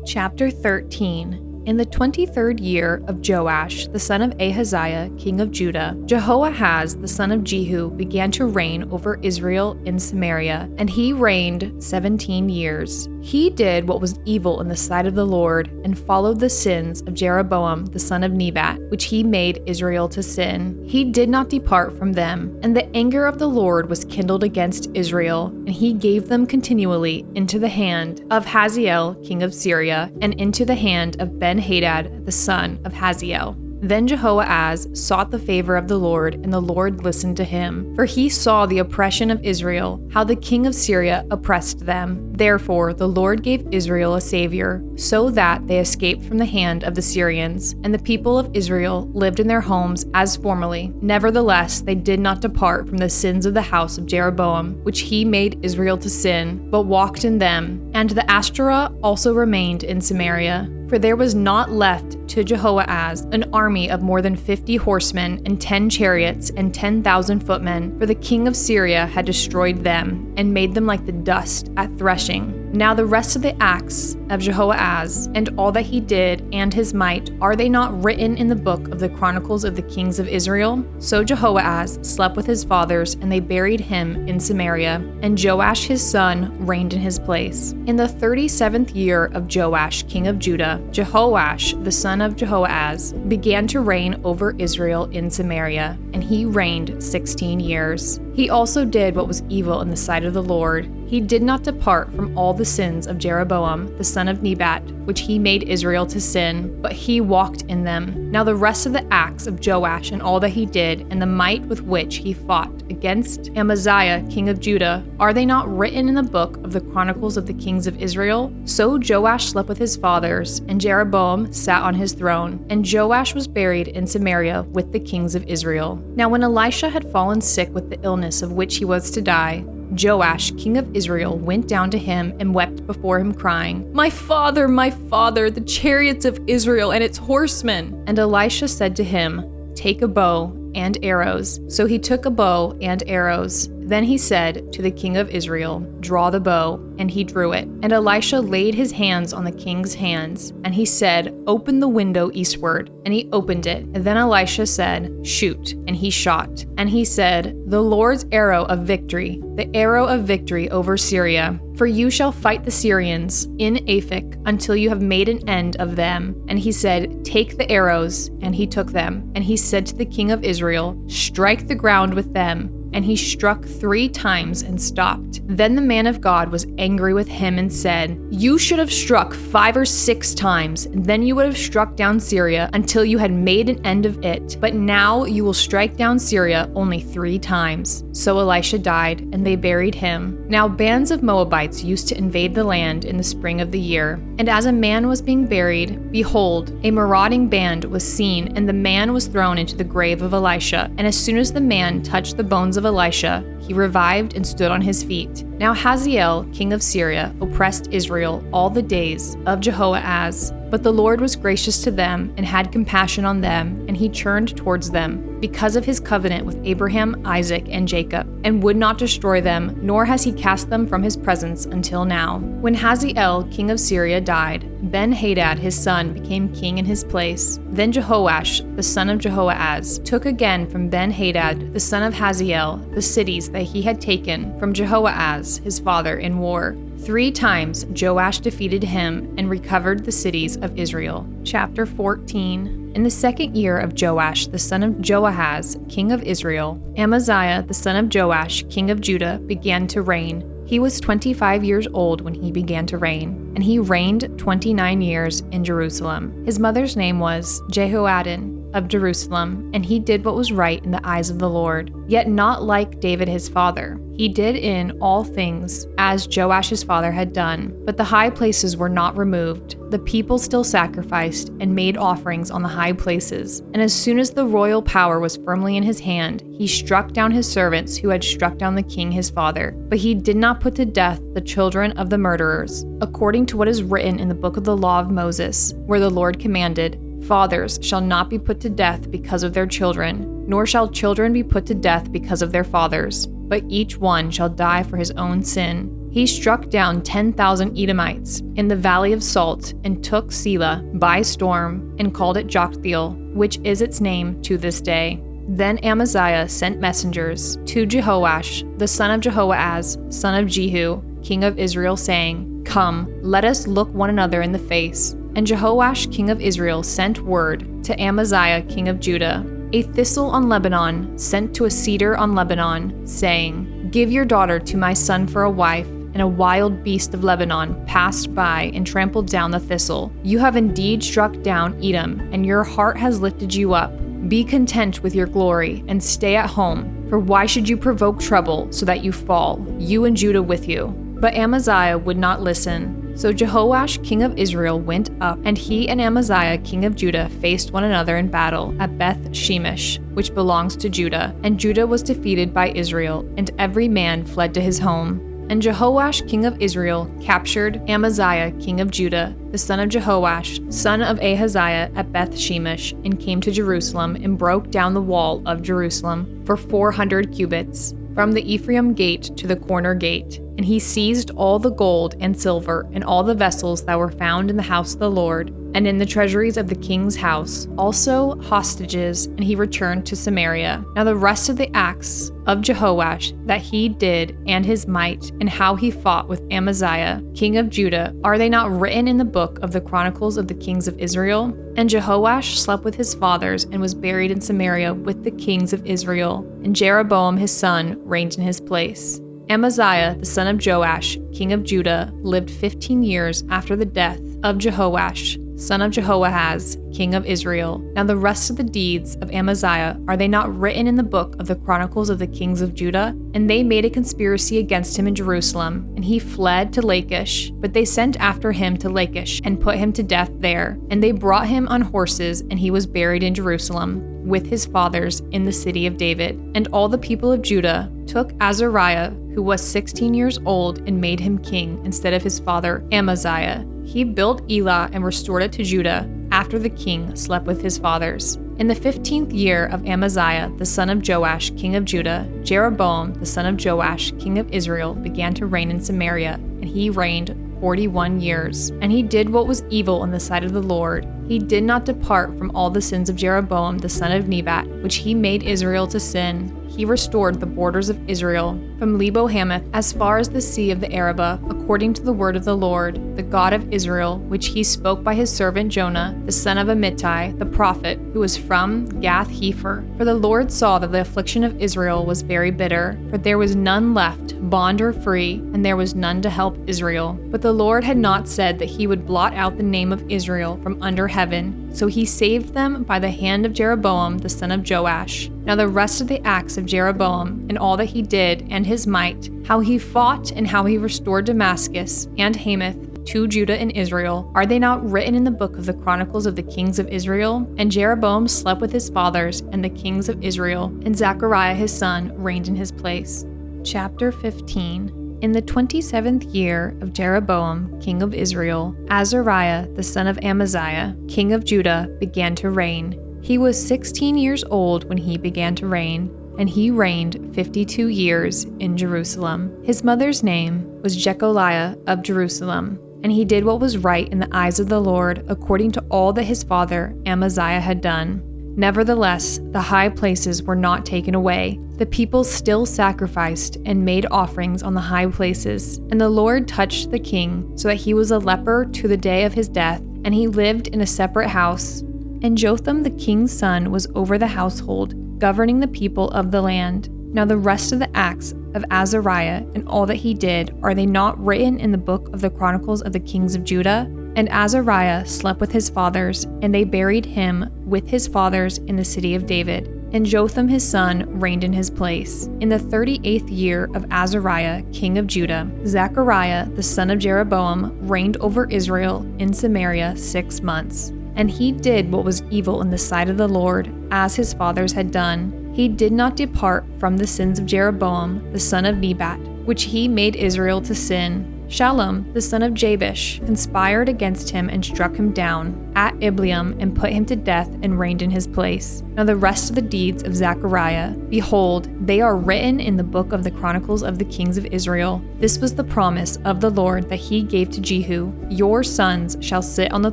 Chapter 13. In the 23rd year of Joash, the son of Ahaziah, king of Judah, Jehoahaz, the son of Jehu, began to reign over Israel in Samaria, and he reigned 17 years. He did what was evil in the sight of the Lord, and followed the sins of Jeroboam, the son of Nebat, which he made Israel to sin. He did not depart from them, and the anger of the Lord was kindled against Israel, and he gave them continually into the hand of Hazael, king of Syria, and into the hand of Ben-Hadad, the son of Hazael. Then Jehoahaz sought the favor of the Lord, and the Lord listened to him. For he saw the oppression of Israel, how the king of Syria oppressed them. Therefore the Lord gave Israel a savior, so that they escaped from the hand of the Syrians. And the people of Israel lived in their homes as formerly. Nevertheless, they did not depart from the sins of the house of Jeroboam, which he made Israel to sin, but walked in them. And the Ashtoreth also remained in Samaria. For there was not left to Jehoahaz an army of more than 50 horsemen and 10 chariots and 10,000 footmen, for the king of Syria had destroyed them and made them like the dust at threshing. Now the rest of the acts of Jehoahaz and all that he did and his might, are they not written in the book of the Chronicles of the kings of Israel? So Jehoahaz slept with his fathers, and they buried him in Samaria, and Joash his son reigned in his place. In the 37th year of Joash king of Judah, Jehoash the son of Jehoahaz began to reign over Israel in Samaria, and he reigned 16 years. He also did what was evil in the sight of the Lord. He did not depart from all the sins of Jeroboam, the son of Nebat, which he made Israel to sin, but he walked in them. Now the rest of the acts of Joash and all that he did, and the might with which he fought against Amaziah, king of Judah, are they not written in the book of the Chronicles of the kings of Israel? So Joash slept with his fathers, and Jeroboam sat on his throne, and Joash was buried in Samaria with the kings of Israel. Now when Elisha had fallen sick with the illness of which he was to die, Joash, king of Israel, went down to him and wept before him, crying, my father, the chariots of Israel and its horsemen. And Elisha said to him, take a bow and arrows. So he took a bow and arrows. Then he said to the king of Israel, draw the bow, and he drew it. And Elisha laid his hands on the king's hands, and he said, open the window eastward. And he opened it. And then Elisha said, shoot, and he shot. And he said, the Lord's arrow of victory, the arrow of victory over Syria. For you shall fight the Syrians in Aphek until you have made an end of them. And he said, take the arrows, and he took them. And he said to the king of Israel, strike the ground with them. And he struck 3 times and stopped. Then the man of God was angry with him and said, you should have struck 5 or 6 times, and then you would have struck down Syria until you had made an end of it. But now you will strike down Syria only 3 times. So Elisha died, and they buried him. Now bands of Moabites used to invade the land in the spring of the year. And as a man was being buried, behold, a marauding band was seen, and the man was thrown into the grave of Elisha. And as soon as the man touched the bones of Elisha, he revived and stood on his feet. Now Hazael, king of Syria, oppressed Israel all the days of Jehoahaz. But the Lord was gracious to them and had compassion on them, and he turned towards them because of his covenant with Abraham, Isaac, and Jacob, and would not destroy them, nor has he cast them from his presence until now. When Hazael, king of Syria, died, Ben-Hadad his son became king in his place. Then Jehoash, the son of Jehoahaz, took again from Ben-Hadad, the son of Hazael, the cities that he had taken from Jehoahaz his father in war. 3 times Joash defeated him and recovered the cities of Israel. Chapter 14. In the 2nd year of Joash, the son of Joahaz, king of Israel, Amaziah, the son of Joash, king of Judah, began to reign. He was 25 years old when he began to reign, and he reigned 29 years in Jerusalem. His mother's name was Jehoaddan of Jerusalem, and he did what was right in the eyes of the Lord, yet not like David his father. He did in all things as Joash his father had done, but the high places were not removed. The people still sacrificed and made offerings on the high places. And as soon as the royal power was firmly in his hand, he struck down his servants who had struck down the king his father. But he did not put to death the children of the murderers, according to what is written in the book of the law of Moses, where the Lord commanded, fathers shall not be put to death because of their children, nor shall children be put to death because of their fathers, but each one shall die for his own sin. He struck down 10,000 Edomites in the Valley of Salt and took Selah by storm and called it Joktheel, which is its name to this day. Then Amaziah sent messengers to Jehoash, the son of Jehoahaz, son of Jehu, king of Israel, saying, "Come, let us look one another in the face." And Jehoash, king of Israel, sent word to Amaziah, king of Judah, "A thistle on Lebanon sent to a cedar on Lebanon, saying, 'Give your daughter to my son for a wife,' and a wild beast of Lebanon passed by and trampled down the thistle. You have indeed struck down Edom, and your heart has lifted you up. Be content with your glory, and stay at home, for why should you provoke trouble so that you fall, you and Judah with you?" But Amaziah would not listen. So Jehoash, king of Israel, went up, and he and Amaziah, king of Judah, faced one another in battle at Beth Shemesh, which belongs to Judah. And Judah was defeated by Israel, and every man fled to his home. And Jehoash, king of Israel, captured Amaziah, king of Judah, the son of Jehoash, son of Ahaziah, at Beth Shemesh, and came to Jerusalem, and broke down the wall of Jerusalem for 400 cubits, from the Ephraim gate to the corner gate. And he seized all the gold and silver and all the vessels that were found in the house of the Lord and in the treasuries of the king's house, also hostages, and he returned to Samaria. Now the rest of the acts of Jehoash that he did, and his might, and how he fought with Amaziah, king of Judah, are they not written in the book of the Chronicles of the kings of Israel? And Jehoash slept with his fathers and was buried in Samaria with the kings of Israel, and Jeroboam his son reigned in his place. Amaziah, the son of Joash, king of Judah, lived 15 years after the death of Jehoash, son of Jehoahaz, king of Israel. Now the rest of the deeds of Amaziah, are they not written in the book of the Chronicles of the kings of Judah? And they made a conspiracy against him in Jerusalem, and he fled to Lachish. But they sent after him to Lachish and put him to death there. And they brought him on horses, and he was buried in Jerusalem with his fathers in the city of David. And all the people of Judah took Azariah, who was 16 years old, and made him king instead of his father Amaziah. He built Elah and restored it to Judah after the king slept with his fathers. In the 15th year of Amaziah, the son of Joash, king of Judah, Jeroboam, the son of Joash, king of Israel, began to reign in Samaria, and he reigned 41 years. And he did what was evil in the sight of the Lord. He did not depart from all the sins of Jeroboam, the son of Nebat, which he made Israel to sin. He restored the borders of Israel from Lebo Hamath as far as the sea of the Arabah, according to the word of the Lord, the God of Israel, which he spoke by his servant Jonah, the son of Amittai, the prophet, who was from Gath-hepher. For the Lord saw that the affliction of Israel was very bitter, for there was none left, bond or free, and there was none to help Israel. But the Lord had not said that he would blot out the name of Israel from under heaven, so he saved them by the hand of Jeroboam, the son of Joash. Now the rest of the acts of Jeroboam, and all that he did, and his might, how he fought, and how he restored Damascus and Hamath to Judah and Israel, are they not written in the book of the Chronicles of the kings of Israel? And Jeroboam slept with his fathers and the kings of Israel, and Zechariah his son reigned in his place. Chapter 15. In the 27th year of Jeroboam, king of Israel, Azariah, the son of Amaziah, king of Judah, began to reign. He was 16 years old when he began to reign, and he reigned 52 years in Jerusalem. His mother's name was Jecholiah of Jerusalem, and he did what was right in the eyes of the Lord, according to all that his father Amaziah had done. Nevertheless, the high places were not taken away. The people still sacrificed and made offerings on the high places. And the Lord touched the king, so that he was a leper to the day of his death, and he lived in a separate house. And Jotham the king's son was over the household, governing the people of the land. Now the rest of the acts of Azariah and all that he did, are they not written in the book of the Chronicles of the kings of Judah? And Azariah slept with his fathers, and they buried him with his fathers in the city of David. And Jotham his son reigned in his place. In the 38th year of Azariah, king of Judah, Zechariah the son of Jeroboam reigned over Israel in Samaria 6 months. And he did what was evil in the sight of the Lord, as his fathers had done. He did not depart from the sins of Jeroboam the son of Nebat, which he made Israel to sin. Shallum, the son of Jabesh, conspired against him and struck him down at Ibleam and put him to death and reigned in his place. Now the rest of the deeds of Zechariah, behold, they are written in the book of the Chronicles of the Kings of Israel. This was the promise of the Lord that he gave to Jehu. Your sons shall sit on the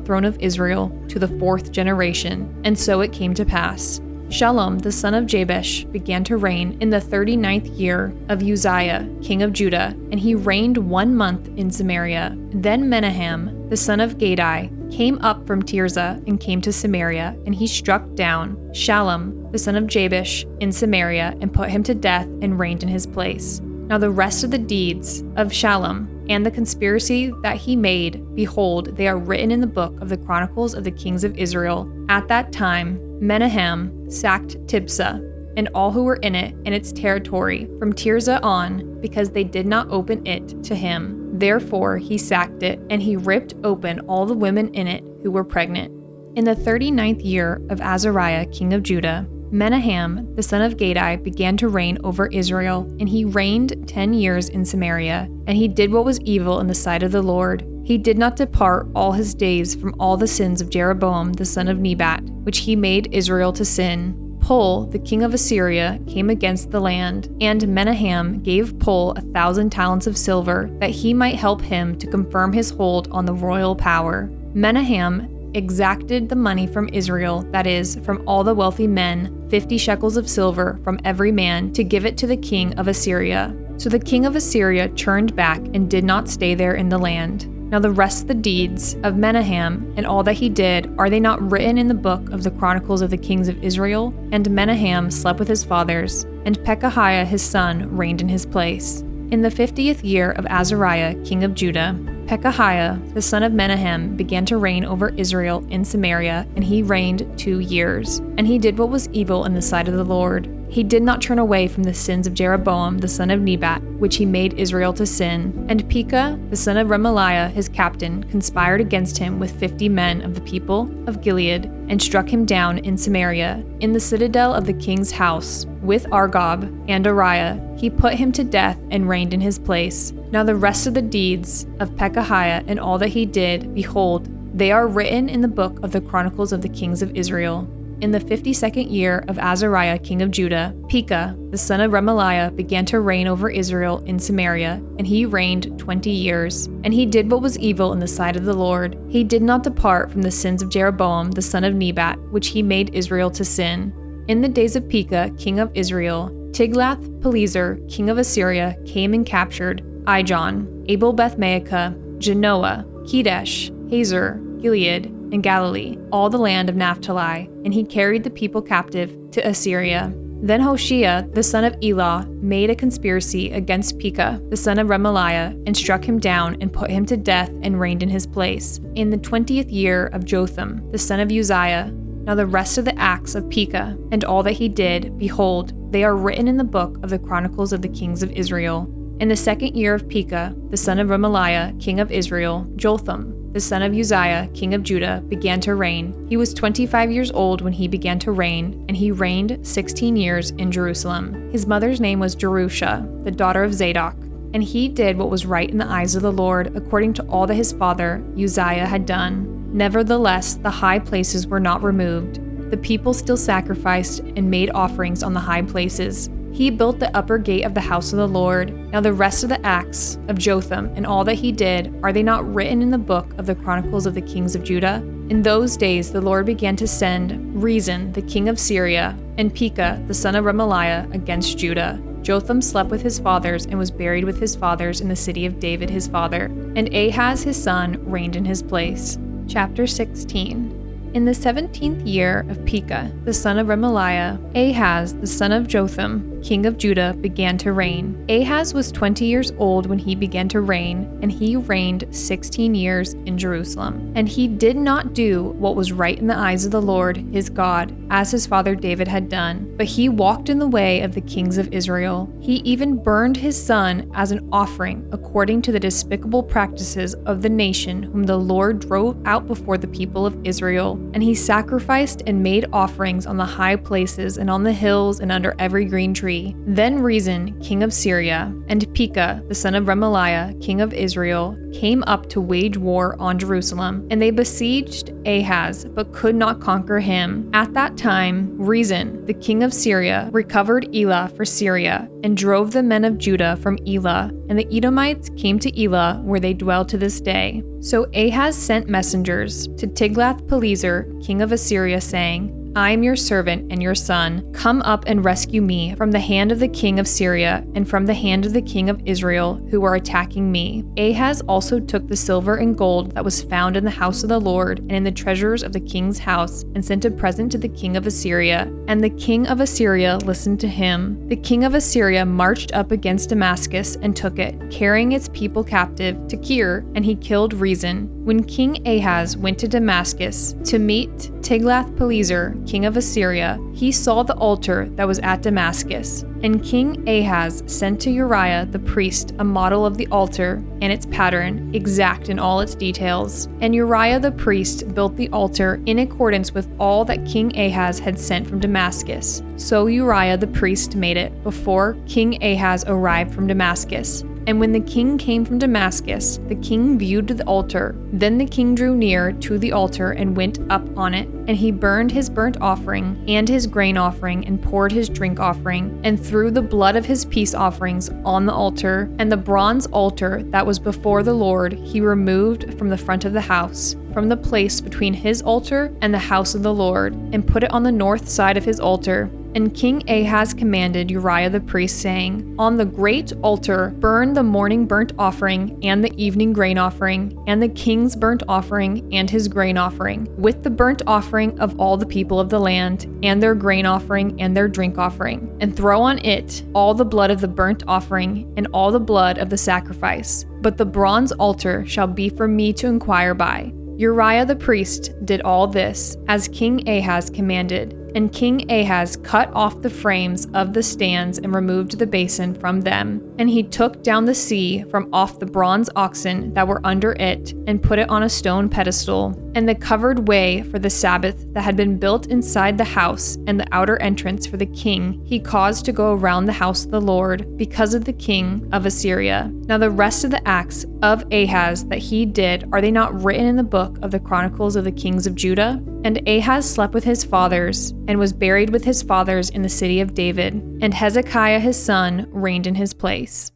throne of Israel to the 4th generation. And so it came to pass. Shallum, the son of Jabesh, began to reign in the 39th year of Uzziah, king of Judah, and he reigned 1 month in Samaria. Then Menahem, the son of Gadai, came up from Tirzah and came to Samaria, and he struck down Shallum, the son of Jabesh, in Samaria, and put him to death and reigned in his place. Now the rest of the deeds of Shallum and the conspiracy that he made, behold, they are written in the book of the Chronicles of the Kings of Israel. At that time, Menahem sacked Tibsah and all who were in it and its territory from Tirzah on, because they did not open it to him. Therefore he sacked it, and he ripped open all the women in it who were pregnant. In the 39th year of Azariah, king of Judah, Menahem, the son of Gadai, began to reign over Israel, and he reigned 10 years in Samaria, and he did what was evil in the sight of the Lord. He did not depart all his days from all the sins of Jeroboam the son of Nebat, which he made Israel to sin. Pul, the king of Assyria, came against the land, and Menahem gave Pul 1,000 talents of silver, that he might help him to confirm his hold on the royal power. Menahem exacted the money from Israel, that is, from all the wealthy men, 50 shekels of silver from every man, to give it to the king of Assyria. So the king of Assyria turned back and did not stay there in the land. Now the rest of the deeds of Menahem and all that he did, are they not written in the book of the Chronicles of the Kings of Israel? And Menahem slept with his fathers, and Pekahiah his son reigned in his place. In the 50th year of Azariah, king of Judah, Pekahiah, the son of Menahem, began to reign over Israel in Samaria, and he reigned 2 years. And he did what was evil in the sight of the Lord. He did not turn away from the sins of Jeroboam the son of Nebat, which he made Israel to sin. And Pekah, the son of Remaliah, his captain, conspired against him with 50 men of the people of Gilead, and struck him down in Samaria, in the citadel of the king's house, with Argob and Ariah. He put him to death and reigned in his place. Now the rest of the deeds of Pekahiah and all that he did, behold, they are written in the book of the Chronicles of the Kings of Israel. In the 52nd year of Azariah, king of Judah, Pekah, the son of Remaliah, began to reign over Israel in Samaria, and he reigned 20 years. And he did what was evil in the sight of the Lord. He did not depart from the sins of Jeroboam the son of Nebat, which he made Israel to sin. In the days of Pekah, king of Israel, Tiglath-Pileser, king of Assyria, came and captured Ijon, Abel-Beth-Maacah, Genoa, Kedesh, Hazor, Gilead, and Galilee, all the land of Naphtali, and he carried the people captive to Assyria. Then Hoshea, the son of Elah, made a conspiracy against Pekah, the son of Remaliah, and struck him down and put him to death and reigned in his place, in the 20th year of Jotham, the son of Uzziah. Now the rest of the acts of Pekah, and all that he did, behold, they are written in the book of the Chronicles of the Kings of Israel. In the 2nd year of Pekah, the son of Remaliah, king of Israel, Jotham, the son of Uzziah, king of Judah, began to reign. He was 25 years old when he began to reign, and he reigned 16 years in Jerusalem. His mother's name was Jerusha, the daughter of Zadok. And he did what was right in the eyes of the Lord, according to all that his father Uzziah had done. Nevertheless, the high places were not removed. The people still sacrificed and made offerings on the high places. He built the upper gate of the house of the Lord. Now the rest of the acts of Jotham and all that he did, are they not written in the book of the Chronicles of the Kings of Judah? In those days the Lord began to send Rezin, the king of Syria, and Pekah, the son of Remaliah, against Judah. Jotham slept with his fathers and was buried with his fathers in the city of David his father. And Ahaz his son reigned in his place. Chapter 16. In the 17th year of Pekah, the son of Remaliah, Ahaz, the son of Jotham, king of Judah, began to reign. Ahaz was 20 years old when he began to reign, and he reigned 16 years in Jerusalem. And he did not do what was right in the eyes of the Lord, his God, as his father David had done, but he walked in the way of the kings of Israel. He even burned his son as an offering, according to the despicable practices of the nation whom the Lord drove out before the people of Israel. And he sacrificed and made offerings on the high places and on the hills and under every green tree. 3. Then Rezin, king of Syria, and Pekah, the son of Remaliah, king of Israel, came up to wage war on Jerusalem, and they besieged Ahaz, but could not conquer him. At that time, Rezin, the king of Syria, recovered Elah for Syria, and drove the men of Judah from Elah, and the Edomites came to Elah, where they dwell to this day. So Ahaz sent messengers to Tiglath-Pileser, king of Assyria, saying, I am your servant and your son. Come up and rescue me from the hand of the king of Syria and from the hand of the king of Israel, who are attacking me. Ahaz also took the silver and gold that was found in the house of the Lord and in the treasures of the king's house, and sent a present to the king of Assyria. And the king of Assyria listened to him. The king of Assyria marched up against Damascus and took it, carrying its people captive to Kir, and he killed Rezin. When King Ahaz went to Damascus to meet Tiglath-Pileser, king of Assyria, he saw the altar that was at Damascus. And King Ahaz sent to Uriah the priest a model of the altar and its pattern, exact in all its details. And Uriah the priest built the altar in accordance with all that King Ahaz had sent from Damascus. So Uriah the priest made it before King Ahaz arrived from Damascus. And when the king came from Damascus, the king viewed the altar. Then the king drew near to the altar and went up on it. And he burned his burnt offering and his grain offering and poured his drink offering and threw the blood of his peace offerings on the altar. And the bronze altar that was before the Lord he removed from the front of the house, from the place between his altar and the house of the Lord, and put it on the north side of his altar. And King Ahaz commanded Uriah the priest, saying, On the great altar burn the morning burnt offering and the evening grain offering, and the king's burnt offering and his grain offering, with the burnt offering of all the people of the land, and their grain offering and their drink offering, and throw on it all the blood of the burnt offering and all the blood of the sacrifice. But the bronze altar shall be for me to inquire by. Uriah the priest did all this, as King Ahaz commanded. And King Ahaz cut off the frames of the stands and removed the basin from them. And he took down the sea from off the bronze oxen that were under it, and put it on a stone pedestal. And the covered way for the Sabbath that had been built inside the house, and the outer entrance for the king, he caused to go around the house of the Lord, because of the king of Assyria. Now the rest of the acts of Ahaz that he did, are they not written in the book of the Chronicles of the kings of Judah? And Ahaz slept with his fathers, and was buried with his fathers in the city of David. And Hezekiah his son reigned in his place.